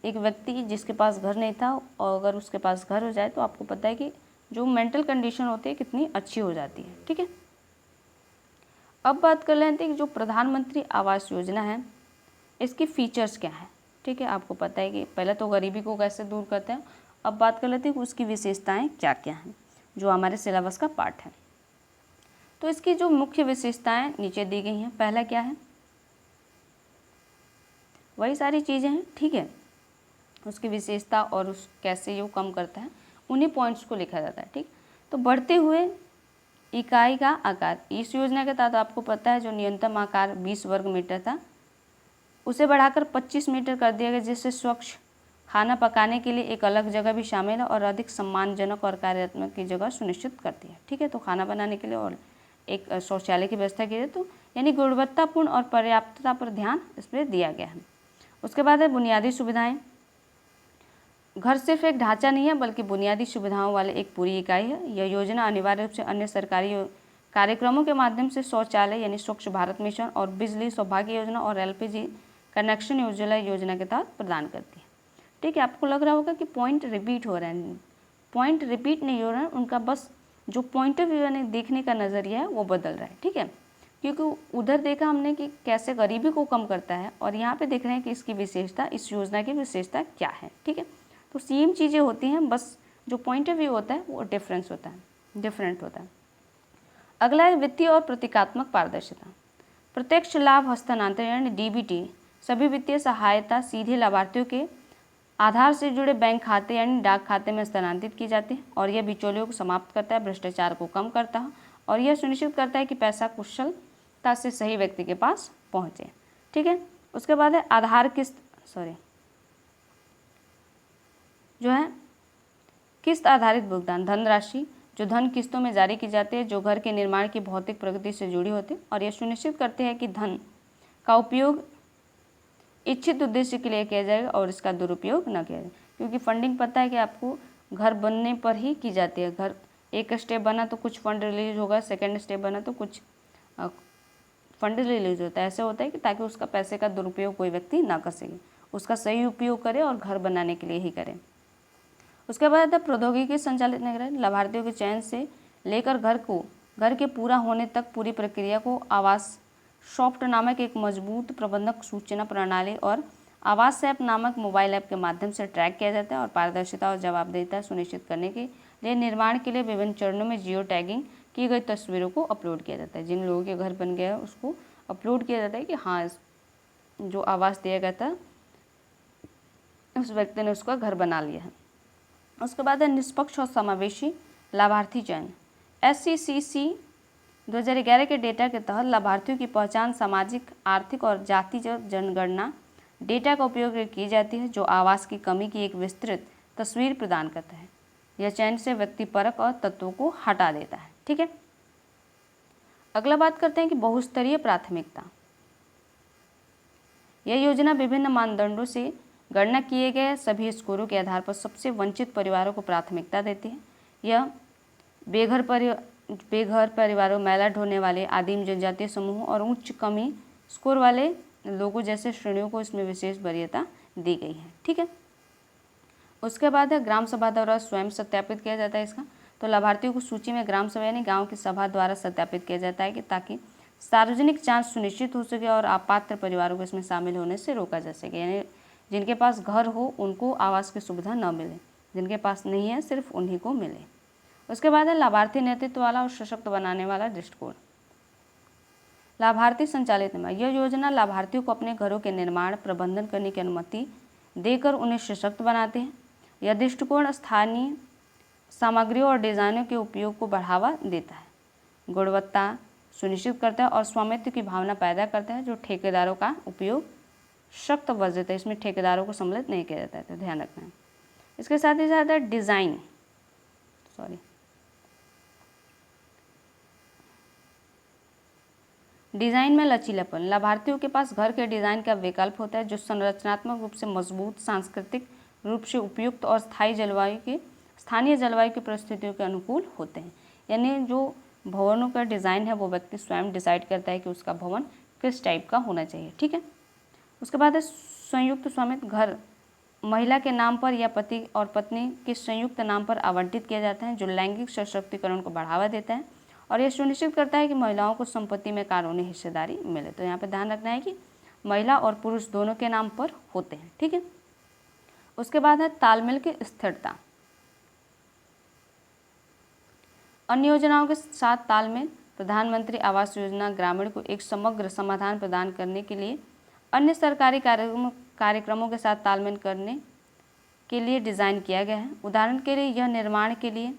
एक व्यक्ति जिसके पास घर नहीं था और अगर उसके पास घर हो जाए तो आपको पता है कि जो मेंटल कंडीशन होती है कितनी अच्छी हो जाती है, ठीक है। अब बात कर लेते हैं कि जो प्रधानमंत्री आवास योजना है इसकी फीचर्स क्या है, ठीक है। आपको पता है कि पहले तो गरीबी को कैसे दूर करते हैं, अब बात कर लेते हैं कि उसकी विशेषताएं क्या क्या हैं जो हमारे सिलेबस का पार्ट है। तो इसकी जो मुख्य विशेषताएं नीचे दी गई हैं। पहला क्या है, वही सारी चीज़ें हैं, ठीक है। उसकी विशेषता और उस कैसे ये कम करता है उन्हीं पॉइंट्स को लिखा जाता है, ठीक। तो बढ़ते हुए इकाई का आकार, इस योजना के तहत आपको पता है जो न्यूनतम आकार 20 वर्ग मीटर था उसे बढ़ाकर 25 मीटर कर दिया गया, जिससे स्वच्छ खाना पकाने के लिए एक अलग जगह भी शामिल है और अधिक सम्मानजनक और कार्यात्मक की जगह सुनिश्चित करती है, ठीक है। तो खाना बनाने के लिए और एक शौचालय की व्यवस्था की है, तो यानी गुणवत्तापूर्ण और पर्याप्तता पर ध्यान इसमें दिया गया है। उसके बाद है बुनियादी सुविधाएं। घर सिर्फ एक ढांचा नहीं है बल्कि बुनियादी सुविधाओं वाले एक पूरी इकाई है। यह योजना अनिवार्य रूप से अन्य सरकारी कार्यक्रमों के माध्यम से शौचालय यानी स्वच्छ भारत मिशन और बिजली सौभाग्य योजना और LPG कनेक्शन उज्ज्वला योजना के तहत प्रदान करती है, ठीक है। आपको लग रहा होगा कि पॉइंट रिपीट हो रहे हैं, पॉइंट रिपीट नहीं हो रहा है, उनका बस जो पॉइंट ऑफ व्यू यानी देखने का नज़रिया है वो बदल रहा है, ठीक है। क्योंकि उधर देखा हमने कि कैसे गरीबी को कम करता है और यहाँ पे देख रहे हैं कि इसकी विशेषता, इस योजना की विशेषता क्या है, ठीक है। तो सेम चीज़ें होती हैं, बस जो पॉइंट ऑफ व्यू होता है वो डिफरेंट होता है। अगला है वित्तीय और प्रतीकात्मक पारदर्शिता। प्रत्यक्ष लाभ हस्तांतरण यानी DBT सभी वित्तीय सहायता सीधे लाभार्थियों के आधार से जुड़े बैंक खाते यानी डाक खाते में स्थानांतरित की जाती है और यह बिचौलियों को समाप्त करता है, भ्रष्टाचार को कम करता है और यह सुनिश्चित करता है कि पैसा कुशलता से सही व्यक्ति के पास पहुंचे, ठीक है। उसके बाद है आधार किस्त आधारित भुगतान। धनराशि जो धन किस्तों में जारी की जाती है जो घर के निर्माण की भौतिक प्रगति से जुड़ी होती है और यह सुनिश्चित करते हैं कि धन का उपयोग इच्छित उद्देश्य के लिए किया जाएगा और इसका दुरुपयोग न किया जाए। क्योंकि फंडिंग पता है कि आपको घर बनने पर ही की जाती है। घर एक स्टेप बना तो कुछ फंड रिलीज होगा, सेकंड स्टेप बना तो कुछ फंड रिलीज होता है। ऐसे होता है कि ताकि उसका पैसे का दुरुपयोग कोई व्यक्ति ना कर सके, उसका सही उपयोग करे और घर बनाने के लिए ही करे। उसके बाद प्रौद्योगिकी संचालित निगरानी। लाभार्थियों के चयन से लेकर घर के पूरा होने तक पूरी प्रक्रिया को आवास सॉफ्ट नामक एक मजबूत प्रबंधक सूचना प्रणाली और आवास ऐप नामक मोबाइल ऐप के माध्यम से ट्रैक किया जाता है और पारदर्शिता और जवाबदेहिता सुनिश्चित करने के लिए निर्माण के लिए विभिन्न चरणों में जियो टैगिंग की गई तस्वीरों को अपलोड किया जाता है। जिन लोगों के घर बन गया है उसको अपलोड किया जाता है कि हाँ जो आवास दिया गया था उस व्यक्ति ने उसका घर बना लिया है। उसके बाद है निष्पक्ष और समावेशी लाभार्थी चयन। SCCC 2011 के डेटा के तहत लाभार्थियों की पहचान सामाजिक, आर्थिक और जातिगत जनगणना डेटा का उपयोग की जाती है जो आवास की कमी की एक विस्तृत तस्वीर प्रदान करता है। यह चयन से व्यक्तिपरक और तत्वों को हटा देता है, ठीक है। अगला बात करते हैं कि बहुस्तरीय प्राथमिकता। यह योजना विभिन्न मानदंडों से गणना किए गए सभी स्कोरों के आधार पर सबसे वंचित परिवारों को प्राथमिकता देती है। यह बेघर परिवारों, मैला ढोने वाले, आदिम जनजातीय समूहों और उच्च कमी स्कोर वाले लोगों जैसे श्रेणियों को इसमें विशेष वरीयता दी गई है, ठीक है। उसके बाद है ग्राम सभा द्वारा स्वयं सत्यापित किया जाता है इसका। तो लाभार्थियों को सूची में ग्राम सभा यानी गाँव की सभा द्वारा सत्यापित किया जाता है कि ताकि सार्वजनिक जाँच सुनिश्चित हो सके और अपात्र परिवारों को इसमें शामिल होने से रोका जा सके। यानी जिनके पास घर हो उनको आवास की सुविधा न मिले, जिनके पास नहीं है सिर्फ उन्हीं को मिले। उसके बाद है लाभार्थी नेतृत्व वाला और सशक्त बनाने वाला दृष्टिकोण। लाभार्थी संचालित निर्माण। यह योजना लाभार्थियों को अपने घरों के निर्माण प्रबंधन करने की अनुमति देकर उन्हें सशक्त बनाते हैं। यह दृष्टिकोण स्थानीय सामग्रियों और डिजाइनों के उपयोग को बढ़ावा देता है, गुणवत्ता, सुनिश्चित करता है और स्वामित्व की भावना पैदा करता है, जो ठेकेदारों का उपयोग सख्त वर्जित है। इसमें ठेकेदारों को सम्मिलित नहीं किया जाता है, तो ध्यान रखना है। इसके साथ ही साथ है डिज़ाइन में लचीलापन। लाभार्थियों के पास घर के डिज़ाइन का विकल्प होता है जो संरचनात्मक रूप से मजबूत, सांस्कृतिक रूप से उपयुक्त और स्थानीय जलवायु की परिस्थितियों के अनुकूल होते हैं। यानी जो भवनों का डिज़ाइन है वो व्यक्ति स्वयं डिसाइड करता है कि उसका भवन किस टाइप का होना चाहिए, ठीक है। उसके बाद है संयुक्त स्वामित्व। घर महिला के नाम पर या पति और पत्नी के संयुक्त नाम पर आवंटित किया जाता है, जो लैंगिक सशक्तिकरण को बढ़ावा देता है और यह सुनिश्चित करता है कि महिलाओं को संपत्ति में कानूनी हिस्सेदारी मिले। तो यहाँ पर ध्यान रखना है कि महिला और पुरुष दोनों के नाम पर होते हैं, ठीक है। उसके बाद है तालमेल की स्थिरता। अन्य योजनाओं के साथ तालमेल। प्रधानमंत्री आवास योजना ग्रामीण को एक समग्र समाधान प्रदान करने के लिए अन्य सरकारी कार्यक्रमों के साथ तालमेल करने के लिए डिज़ाइन किया गया है। उदाहरण के लिए यह निर्माण के लिए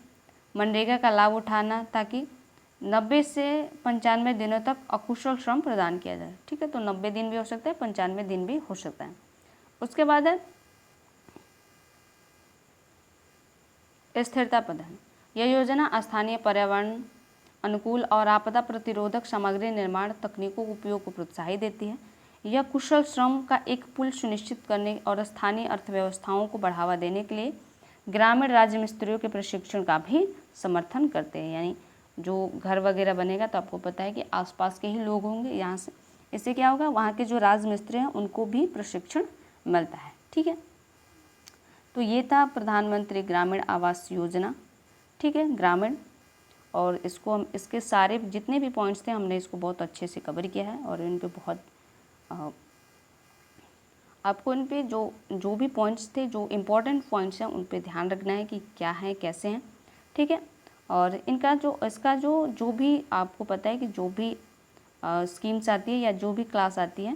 मनरेगा का लाभ उठाना ताकि 90 से 95 दिनों तक अकुशल श्रम प्रदान किया जाए, ठीक है। तो 90 दिन भी हो सकता है, 95 दिन भी हो सकता है। उसके बाद है स्थिरता प्रदान। यह योजना स्थानीय पर्यावरण अनुकूल और आपदा प्रतिरोधक सामग्री निर्माण तकनीकों के उपयोग को प्रोत्साहित देती है। यह कुशल श्रम का एक पुल सुनिश्चित करने और स्थानीय अर्थव्यवस्थाओं को बढ़ावा देने के लिए ग्रामीण राज्य मिस्त्रियों के प्रशिक्षण का भी समर्थन करते हैं। यानी जो घर वगैरह बनेगा तो आपको पता है कि आसपास के ही लोग होंगे यहाँ से, इससे क्या होगा, वहाँ के जो राज मिस्त्री हैं उनको भी प्रशिक्षण मिलता है, ठीक है। तो ये था प्रधानमंत्री ग्रामीण आवास योजना, ठीक है, ग्रामीण। और इसको हम इसके सारे जितने भी पॉइंट्स थे हमने इसको बहुत अच्छे से कवर किया है और इन पे बहुत आपको इन पे जो भी पॉइंट्स थे, जो इम्पोर्टेंट पॉइंट्स हैं उन पे ध्यान रखना है कि क्या है, कैसे हैं, ठीक है। और इसका जो भी आपको पता है कि जो भी स्कीम्स आती है या जो भी क्लास आती है,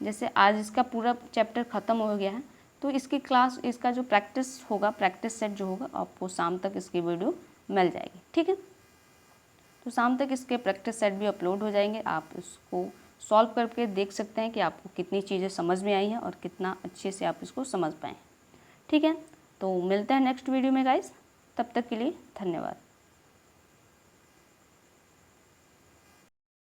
जैसे आज इसका पूरा चैप्टर ख़त्म हो गया है तो इसका जो प्रैक्टिस होगा, प्रैक्टिस सेट जो होगा आपको शाम तक इसकी वीडियो मिल जाएगी, ठीक है। तो शाम तक इसके प्रैक्टिस सेट भी अपलोड हो जाएंगे, आप इसको सॉल्व करके देख सकते हैं कि आपको कितनी चीज़ें समझ में आई हैं और कितना अच्छे से आप इसको समझ पाएँ, ठीक है। तो मिलते हैं नेक्स्ट वीडियो में गाइस, तब तक के लिए धन्यवाद।